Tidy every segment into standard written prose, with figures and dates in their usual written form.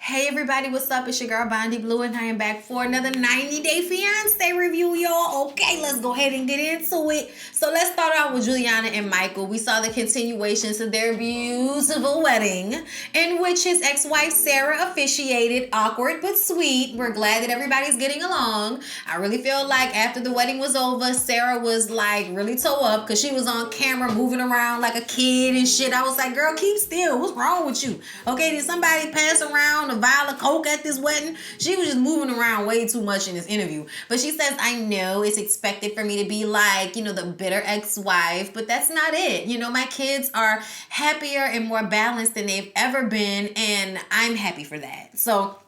Hey everybody, what's up? It's your girl Bondy Blue and I am back for another 90-day Fiance review, y'all. Okay, let's go ahead and get into it. So let's start out with Juliana and Michael. We saw the continuation to their beautiful wedding in which his ex-wife Sarah officiated. Awkward but sweet. We're glad that everybody's getting along. I really feel like after the wedding was over, Sarah was like really toe up because she was on camera moving around like a kid and shit. I was like, girl, keep still. What's wrong with you? Okay, did somebody pass around a vial of coke at this wedding? She was just moving around way too much in this interview. But she says, I know it's expected for me to be like, the bitter ex-wife, but that's not it. My kids are happier and more balanced than they've ever been, and I'm happy for that. So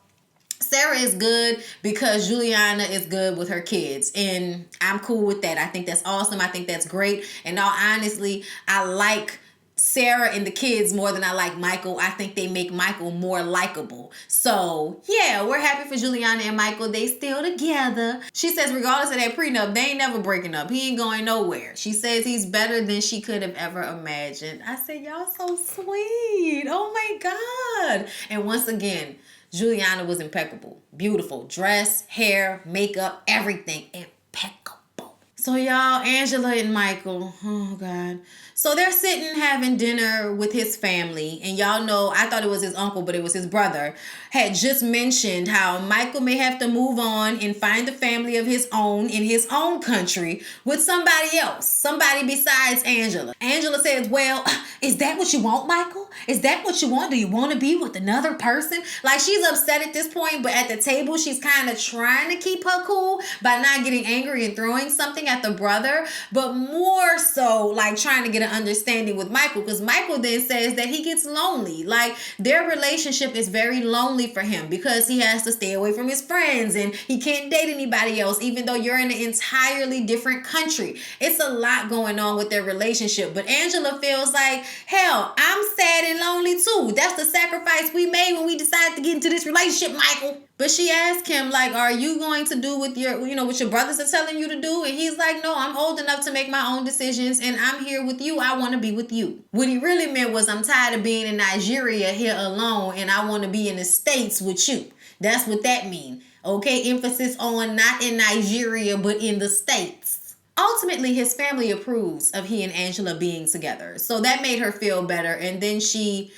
Sarah is good because Juliana is good with her kids, and I'm cool with that. I think that's awesome. I think that's great. And all honestly, I like Sarah and the kids more than I like Michael. I think they make Michael more likable. So, yeah, we're happy for Juliana and Michael. They still together. She says regardless of that prenup, they ain't never breaking up. He ain't going nowhere. She says he's better than she could have ever imagined. I said, y'all so sweet. Oh, my God. And once again, Juliana was impeccable. Beautiful. Dress, hair, makeup, everything. Impeccable. So, y'all, Angela and Michael. Oh, God. So they're sitting having dinner with his family, and y'all know, I thought it was his uncle, but it was his brother, had just mentioned how Michael may have to move on and find a family of his own in his own country with somebody else, somebody besides Angela. Angela says, well, is that what you want, Michael? Is that what you want? Do you want to be with another person? Like, she's upset at this point, but at the table, she's kind of trying to keep her cool by not getting angry and throwing something at the brother, but more so like trying to get an understanding with Michael, because Michael then says that he gets lonely. Like, their relationship is very lonely for him because he has to stay away from his friends and he can't date anybody else, even though you're in an entirely different country. It's a lot going on with their relationship. But Angela feels like, hell, I'm sad and lonely too. That's the sacrifice we made when we decided to get into this relationship, Michael. But she asked him, like, are you going to do with your, what your brothers are telling you to do? And he's like, no, I'm old enough to make my own decisions and I'm here with you. I want to be with you. What he really meant was, I'm tired of being in Nigeria here alone and I want to be in the States with you. That's what that means. Okay, emphasis on not in Nigeria, but in the States. Ultimately, his family approves of he and Angela being together. So that made her feel better. And then she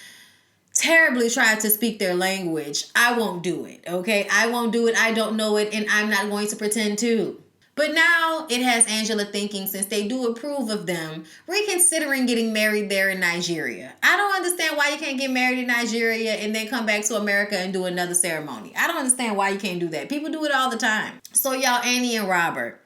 terribly tried to speak their language. I won't do it, okay? I won't do it. I don't know it, and I'm not going to pretend to. But now it has Angela thinking, since they do approve of them, reconsidering getting married there in Nigeria. I don't understand why you can't get married in Nigeria and then come back to America and do another ceremony. I don't understand why you can't do that. People do it all the time. So y'all, Anny and Robert.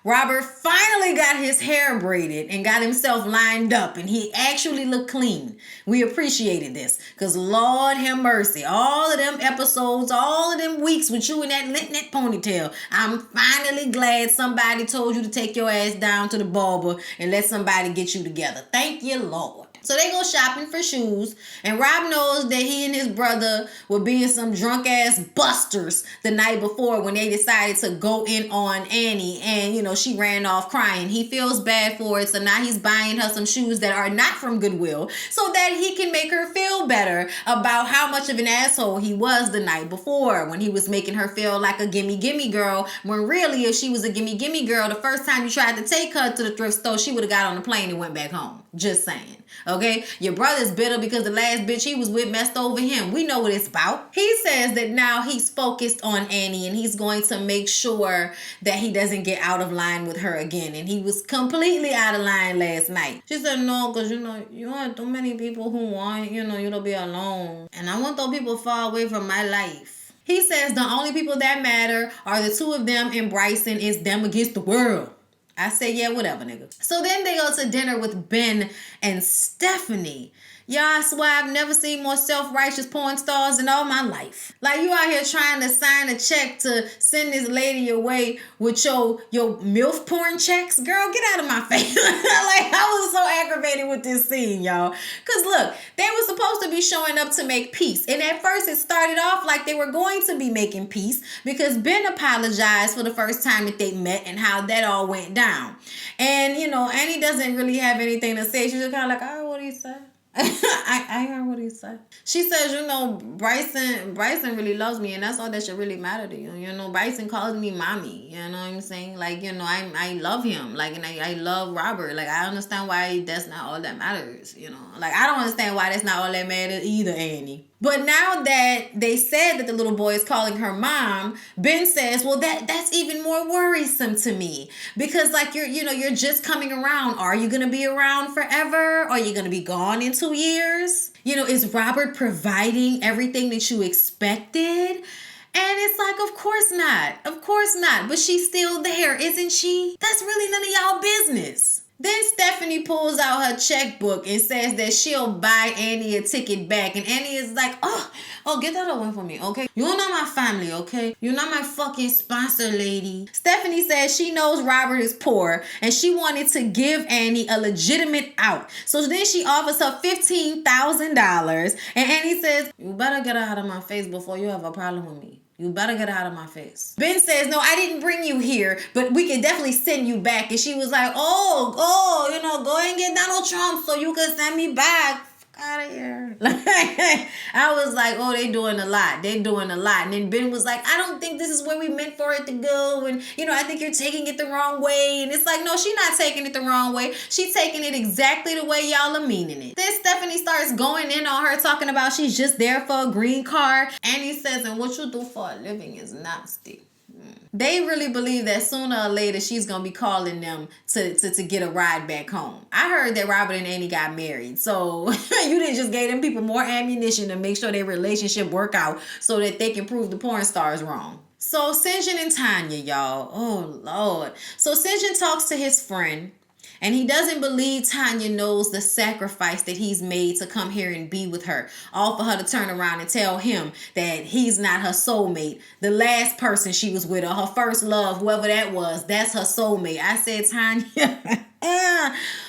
Robert finally got his hair braided and got himself lined up, and he actually looked clean. We appreciated this because Lord have mercy, all of them episodes, all of them weeks with you in that lit ponytail. I'm finally glad somebody told you to take your ass down to the barber and let somebody get you together. Thank you, Lord. So they go shopping for shoes, and Rob knows that he and his brother were being some drunk ass busters the night before when they decided to go in on Anny, and she ran off crying. He feels bad for it, so now he's buying her some shoes that are not from Goodwill so that he can make her feel better about how much of an asshole he was the night before when he was making her feel like a gimme girl, when really if she was a gimme girl, the first time you tried to take her to the thrift store, she would have got on the plane and went back home. Just saying. Okay, your brother's bitter because the last bitch he was with messed over him. We know what it's about. He says that now he's focused on Anny and he's going to make sure that he doesn't get out of line with her again. And he was completely out of line last night. She said, no, because you have too many people who want, you to be alone. And I want those people far away from my life. He says the only people that matter are the two of them, and Bryson is them against the world. I say, yeah, whatever, nigga. So then they go to dinner with Ben and Stephanie. Y'all, I swear I've never seen more self-righteous porn stars in all my life. Like, you out here trying to sign a check to send this lady away with your MILF porn checks? Girl, get out of my face. Like, I was so aggravated with this scene, y'all. Because, look, they were supposed to be showing up to make peace. And at first, it started off like they were going to be making peace because Ben apologized for the first time that they met and how that all went down. And, Anny doesn't really have anything to say. She's just kind of like, oh, what do you say? I heard what he said. She says, you know, Bryson really loves me, and that's all that should really matter to you. You know, Bryson calls me mommy. You know what I'm saying? Like, you know, I love him. Like, and I love Robert. Like, I understand why that's not all that matters. You know, like, I don't understand why that's not all that matters either, Annie. But now that they said that the little boy is calling her mom, Ben says, well, that's even more worrisome to me. Because like you're just coming around. Are you gonna be around forever? Are you gonna be gone in 2 years? You know, is Robert providing everything that you expected? And it's like, of course not. Of course not. But she's still there, isn't she? That's really none of y'all business. Then Stephanie pulls out her checkbook and says that she'll buy Annie a ticket back. And Annie is like, oh, get that away from me, okay? You're not my family, okay? You're not my fucking sponsor, lady. Stephanie says she knows Robert is poor and she wanted to give Annie a legitimate out. So then she offers her $15,000 and Annie says, you better get out of my face before you have a problem with me. You better get out of my face. Ben says, no, I didn't bring you here, but we can definitely send you back. And she was like, go and get Donald Trump so you can send me back. Fuck out of here. I was like, oh, they doing a lot. They doing a lot. And then Ben was like, I don't think this is where we meant for it to go. And, you know, I think you're taking it the wrong way. And it's like, no, she's not taking it the wrong way. She's taking it exactly the way y'all are meaning it. Then Stephanie starts going in on her, talking about she's just there for a green card. And he says, and what you do for a living is nasty. They really believe that sooner or later she's going to be calling them to get a ride back home. I heard that Robert and Annie got married. So you didn't just give them people more ammunition to make sure their relationship work out so that they can prove the porn stars wrong. So Syngin and Tania, y'all. Oh, Lord. So Syngin talks to his friend. And he doesn't believe Tania knows the sacrifice that he's made to come here and be with her. All for her to turn around and tell him that he's not her soulmate. The last person she was with, or her first love, whoever that was, that's her soulmate. I said, Tania,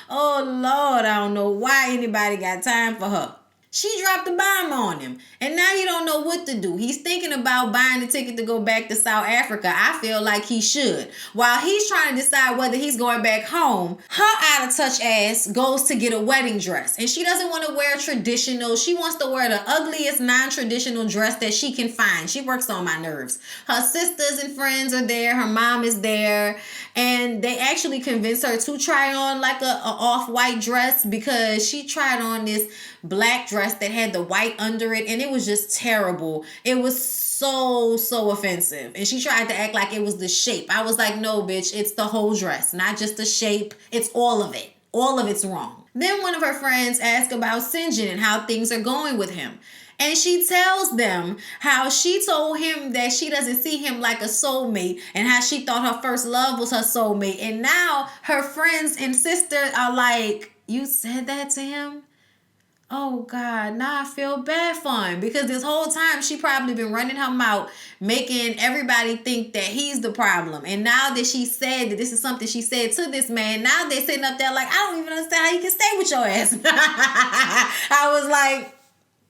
oh Lord, I don't know why anybody got time for her. She dropped a bomb on him. And now he don't know what to do. He's thinking about buying the ticket to go back to South Africa. I feel like he should. While he's trying to decide whether he's going back home, her out of touch ass goes to get a wedding dress. And she doesn't want to wear traditional. She wants to wear the ugliest non-traditional dress that she can find. She works on my nerves. Her sisters and friends are there. Her mom is there. And they actually convinced her to try on like a off-white dress because she tried on this black dress that had the white under it, and it was just terrible. It was so offensive. And she tried to act like it was the shape. I was like, no, bitch, it's the whole dress, not just the shape. It's all of it. All of it's wrong. Then one of her friends asked about Syngin and how things are going with him. And she tells them how she told him that she doesn't see him like a soulmate and how she thought her first love was her soulmate. And now her friends and sisters are like, you said that to him? Oh, God, now I feel bad for him because this whole time she probably been running her mouth, making everybody think that he's the problem. And now that she said that this is something she said to this man, now they're sitting up there like, I don't even understand how you can stay with your ass. I was like,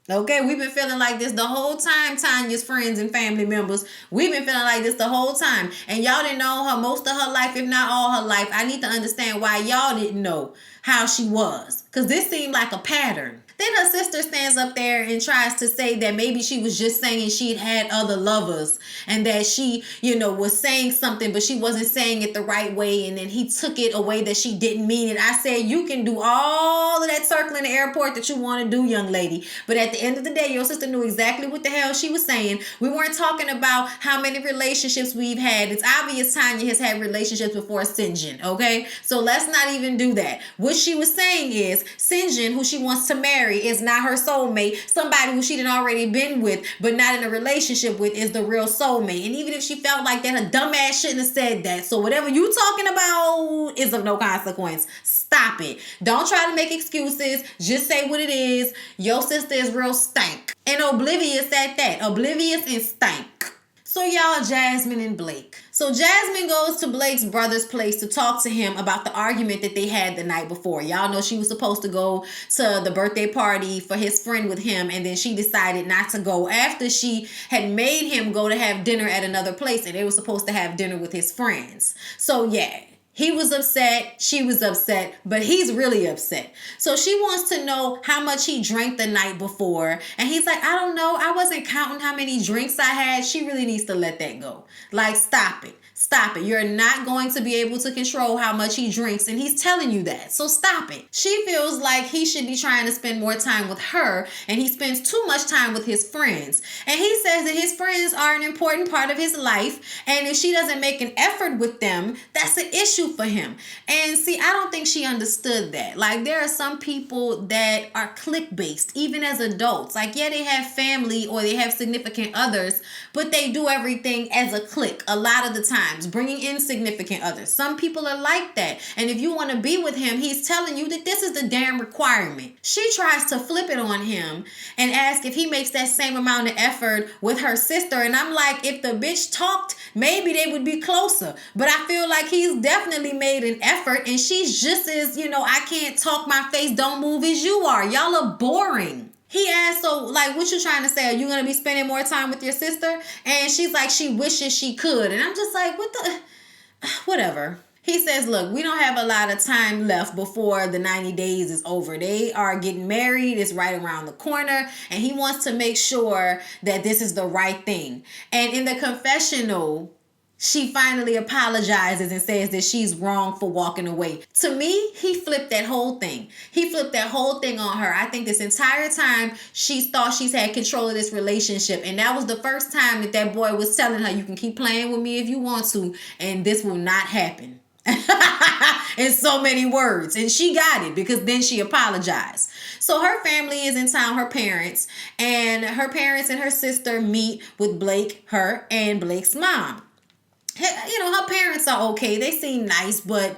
okay, we've been feeling like this the whole time, Tanya's friends and family members. We've been feeling like this the whole time. And y'all didn't know her most of her life, if not all her life. I need to understand why y'all didn't know how she was. Because this seemed like a pattern. Then her sister stands up there and tries to say that maybe she was just saying she'd had other lovers and that she, was saying something, but she wasn't saying it the right way. And then he took it a way that she didn't mean it. I said, you can do all of that circle in the airport that you want to do, young lady. But at the end of the day, your sister knew exactly what the hell she was saying. We weren't talking about how many relationships we've had. It's obvious Tania has had relationships before Syngin, okay? So let's not even do that. What she was saying is Syngin, who she wants to marry, is not her soulmate. Somebody who she done already been with but not in a relationship with is the real soulmate. And even if she felt like that, her dumb ass shouldn't have said that. So whatever you talking about is of no consequence. Stop it. Don't try to make excuses. Just say what it is. Your sister is real stank. And oblivious at that. Oblivious and stank. So y'all, Jasmine and Blake. So Jasmine goes to Blake's brother's place to talk to him about the argument that they had the night before. Y'all know she was supposed to go to the birthday party for his friend with him, and then she decided not to go after she had made him go to have dinner at another place, and they were supposed to have dinner with his friends. So yeah, He was upset, she was upset, but he's really upset. So she wants to know how much he drank the night before. And he's like, I don't know. I wasn't counting how many drinks I had. She really needs to let that go. Like, stop it. Stop it. You're not going to be able to control how much he drinks, and he's telling you that. So stop it. She feels like he should be trying to spend more time with her, and he spends too much time with his friends. And he says that his friends are an important part of his life, and if she doesn't make an effort with them, that's an issue for him. And see, I don't think she understood that. Like, there are some people that are clique-based, even as adults. Like, yeah, they have family or they have significant others, but they do everything as a clique a lot of the times, bringing in significant others. Some people are like that. And if you want to be with him, he's telling you that this is the damn requirement. She tries to flip it on him and ask if he makes that same amount of effort with her sister. And I'm like, if the bitch talked, maybe they would be closer. But I feel like he's definitely made an effort, and she's just as, I can't talk, my face don't move as you are. Y'all are boring. He asked, so, like, what you trying to say? Are you going to be spending more time with your sister? And she's like, she wishes she could. And I'm just like, whatever. He says, look, we don't have a lot of time left before the 90 days is over. They are getting married. It's right around the corner. And he wants to make sure that this is the right thing. And in the confessional, she finally apologizes and says that she's wrong for walking away. To me, he flipped that whole thing. He flipped that whole thing on her. I think this entire time she's thought she's had control of this relationship. And that was the first time that boy was telling her, you can keep playing with me if you want to, and this will not happen. In so many words. And she got it, because then she apologized. So her family is in town, her parents, and her sister meet with Blake, her, and Blake's mom. Her parents are okay. They seem nice, but,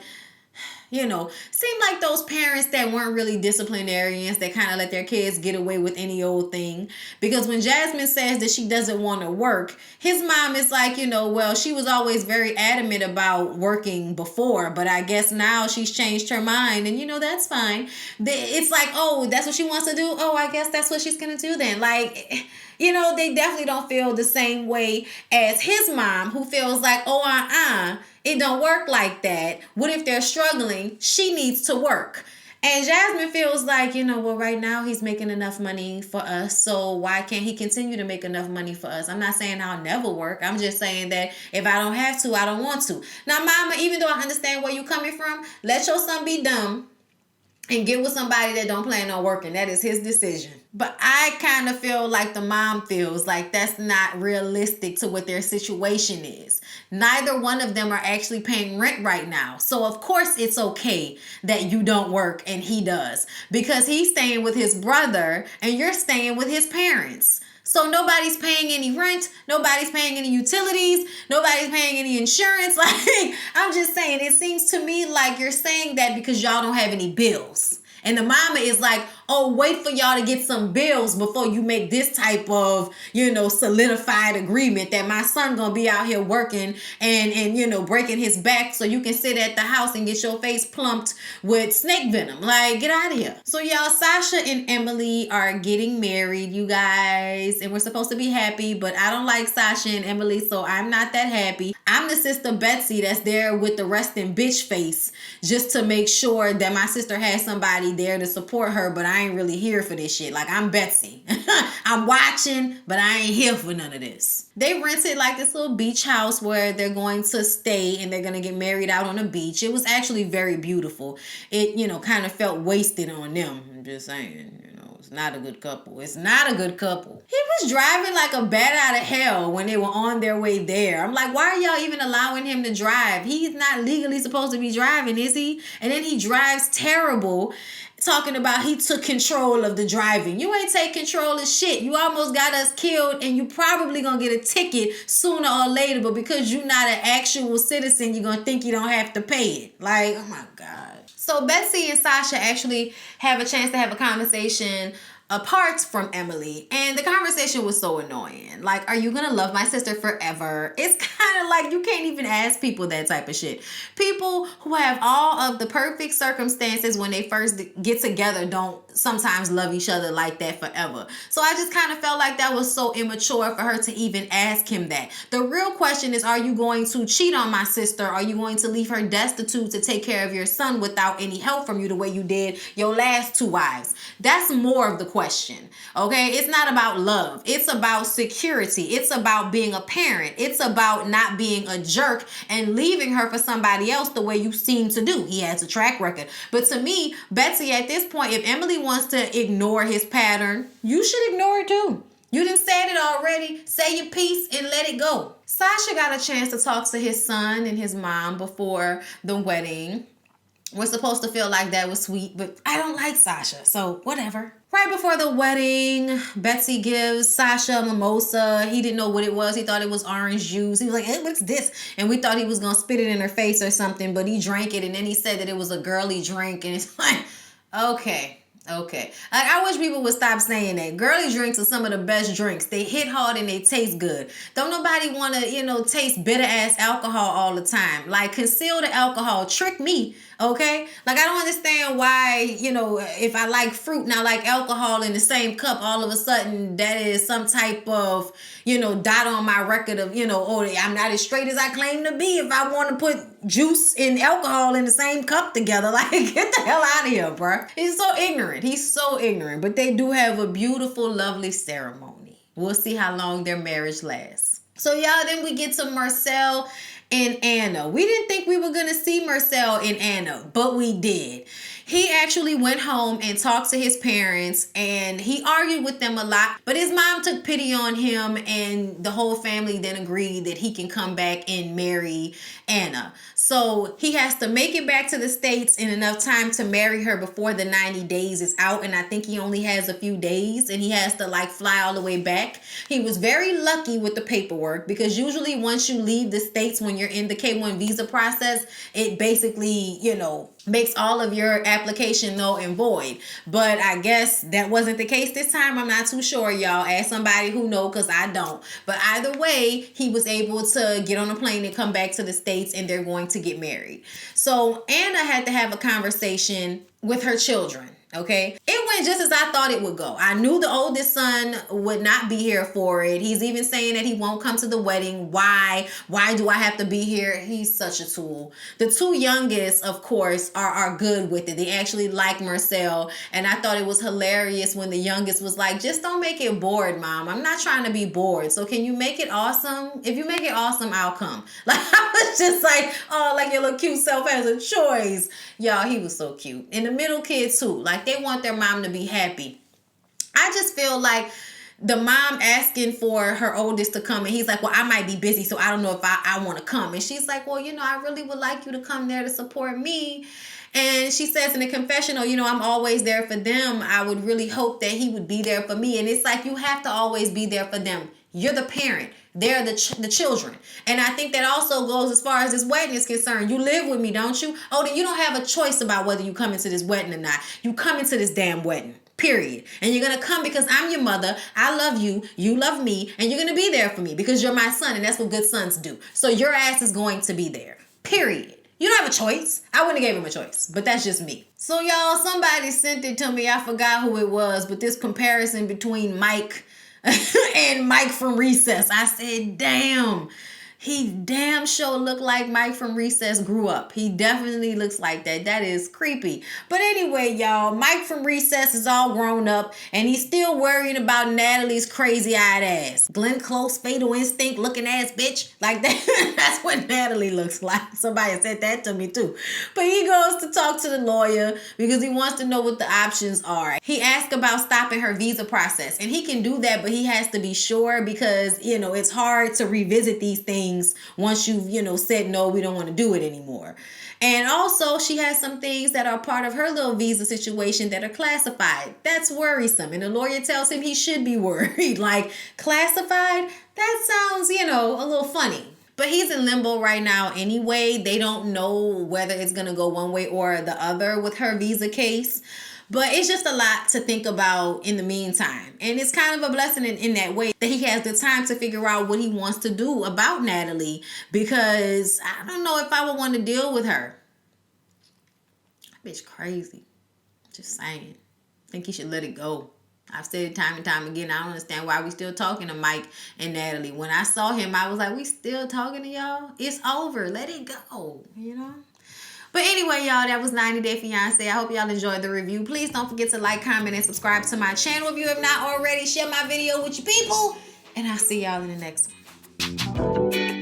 seem like those parents that weren't really disciplinarians, that kind of let their kids get away with any old thing. Because when Jasmine says that she doesn't want to work, his mom is like, well, she was always very adamant about working before, but I guess now she's changed her mind, and, that's fine. It's like, oh, that's what she wants to do? Oh, I guess that's what she's going to do then. Like, they definitely don't feel the same way as his mom, who feels like, oh, it don't work like that. What if they're struggling? She needs to work. And Jasmine feels like, well, right now he's making enough money for us, so why can't he continue to make enough money for us? I'm not saying I'll never work. I'm just saying that if I don't have to, I don't want to. Now, mama, even though I understand where you're coming from, let your son be dumb and get with somebody that don't plan on working. That is his decision. But I kind of feel like the mom feels like that's not realistic to what their situation is. Neither one of them are actually paying rent right now. So of course it's okay that you don't work and he does, because he's staying with his brother and you're staying with his parents. So nobody's paying any rent, nobody's paying any utilities, nobody's paying any insurance. Like, I'm just saying, it seems to me like you're saying that because y'all don't have any bills. And the mama is like, oh, wait for y'all to get some bills before you make this type of, solidified agreement that my son gonna be out here working and breaking his back so you can sit at the house and get your face plumped with snake venom. Like, get out of here. So y'all, Sasha and Emily are getting married, you guys, and we're supposed to be happy, but I don't like Sasha and Emily, so I'm not that happy. I'm the sister Betsy that's there with the resting bitch face just to make sure that my sister has somebody there to support her, but I ain't really here for this shit. Like, I'm Betsy. I'm watching, but I ain't here for none of this. They rented like this little beach house where they're going to stay and they're going to get married out on the beach. It was actually very beautiful. It, kind of felt wasted on them. I'm just saying, it's not a good couple. It's not a good couple. He was driving like a bat out of hell when they were on their way there. I'm like, why are y'all even allowing him to drive? He's not legally supposed to be driving, is he? And then he drives terrible, talking about he took control of the driving. You ain't take control of shit. You almost got us killed, and you probably gonna get a ticket sooner or later, but because you're not an actual citizen, you're gonna think you don't have to pay it. Like, oh my God. So Betsy and Sasha actually have a chance to have a conversation apart from Emily. And the conversation was so annoying. Like, are you gonna love my sister forever? It's kind of like you can't even ask people that type of shit. People who have all of the perfect circumstances when they first get together don't sometimes love each other like that forever. So I just kind of felt like that was so immature for her to even ask him that. The real question is, are you going to cheat on my sister? Are you going to leave her destitute to take care of your son without any help from you the way you did your last two wives? That's more of the question. Okay, it's not about love. It's about security. It's about being a parent. It's about not being a jerk and leaving her for somebody else the way you seem to do. He has a track record. But to me, Betsy, at this point, if Emily wants to ignore his pattern, you should ignore it too. You done said it already. Say your piece and let it go. Sasha got a chance to talk to his son and his mom before the wedding. We're supposed to feel like that was sweet, but I don't like Sasha, so whatever. Right before the wedding, Betsy gives Sasha a mimosa. He didn't know what it was. He thought it was orange juice. He was like, hey, what's this? And we thought he was going to spit it in her face or something, but he drank it, and then he said that it was a girly drink, and it's like, okay. Like, I wish people would stop saying that. Girly drinks are some of the best drinks. They hit hard and they taste good. Don't nobody want to, taste bitter-ass alcohol all the time. Like, conceal the alcohol. Trick me, okay? Like, I don't understand why, if I like fruit and I like alcohol in the same cup, all of a sudden that is some type of, dot on my record of, I'm not as straight as I claim to be if I want to put juice and alcohol in the same cup together. Like, get the hell out of here, bro. He's so ignorant. He's so ignorant. But they do have a beautiful, lovely ceremony. We'll see how long their marriage lasts. So, y'all, then we get to Mursel and Anna. We didn't think we were going to see Mursel and Anna, but we did. He actually went home and talked to his parents, and he argued with them a lot, but his mom took pity on him, and the whole family then agreed that he can come back and marry Anna. So he has to make it back to the States in enough time to marry her before the 90 days is out, and I think he only has a few days, and he has to fly all the way back. He was very lucky with the paperwork, because usually once you leave the States, when you're in the K-1 visa process, it basically, makes all of your application null and void. But I guess that wasn't the case this time. I'm not too sure, y'all. Ask somebody who knows, because I don't. But either way, he was able to get on a plane and come back to the States, and they're going to get married. So Anna had to have a conversation with her children. Okay, it went just as I thought it would go. I knew the oldest son would not be here for it. He's even saying that he won't come to the wedding. Why? Why do I have to be here? He's such a tool. The two youngest, of course, are good with it. They actually like Mursel, and I thought it was hilarious when the youngest was like, just don't make it bored, Mom. I'm not trying to be bored. So can you make it awesome? If you make it awesome, I'll come. Like, I was just like, oh, like your little cute self has a choice. Y'all, he was so cute. And the middle kid too. Like, they want their mom to be happy. I just feel like the mom asking for her oldest to come, and he's like, well, I might be busy, so I don't know if I want to come. And she's like, well, I really would like you to come there to support me. And she says in the confessional, I'm always there for them. I would really hope that he would be there for me. And it's like, you have to always be there for them. You're the parent. They're the children. And I think that also goes as far as this wedding is concerned. You live with me, don't you? Oh, then you don't have a choice about whether you come into this wedding or not. You come into this damn wedding. Period. And you're going to come because I'm your mother. I love you. You love me. And you're going to be there for me because you're my son. And that's what good sons do. So your ass is going to be there. Period. You don't have a choice. I wouldn't have gave him a choice, but that's just me. So y'all, somebody sent it to me. I forgot who it was, but this comparison between Mike and Mike from Recess. I said, damn. He damn sure looked like Mike from Recess grew up. He definitely looks like that. That is creepy. But anyway, y'all, Mike from Recess is all grown up, and he's still worrying about Natalie's crazy-eyed ass. Glenn Close, Fatal Instinct looking ass bitch. Like that. That's what Natalie looks like. Somebody said that to me too. But he goes to talk to the lawyer because he wants to know what the options are. He asked about stopping her visa process, and he can do that, but he has to be sure because, it's hard to revisit these things once you've, said, no, we don't want to do it anymore. And also, she has some things that are part of her little visa situation that are classified. That's worrisome. And the lawyer tells him he should be worried. Like, classified? That sounds, a little funny. But he's in limbo right now anyway. They don't know whether it's going to go one way or the other with her visa case. But it's just a lot to think about in the meantime. And it's kind of a blessing in that way that he has the time to figure out what he wants to do about Natalie. Because I don't know if I would want to deal with her. Bitch crazy. Just saying. I think he should let it go. I've said it time and time again. I don't understand why we still talking to Mike and Natalie. When I saw him, I was like, we still talking to y'all? It's over. Let it go. You know? But anyway, y'all, that was 90 Day Fiance. I hope y'all enjoyed the review. Please don't forget to like, comment, and subscribe to my channel if you have not already. Share my video with your people. And I'll see y'all in the next one.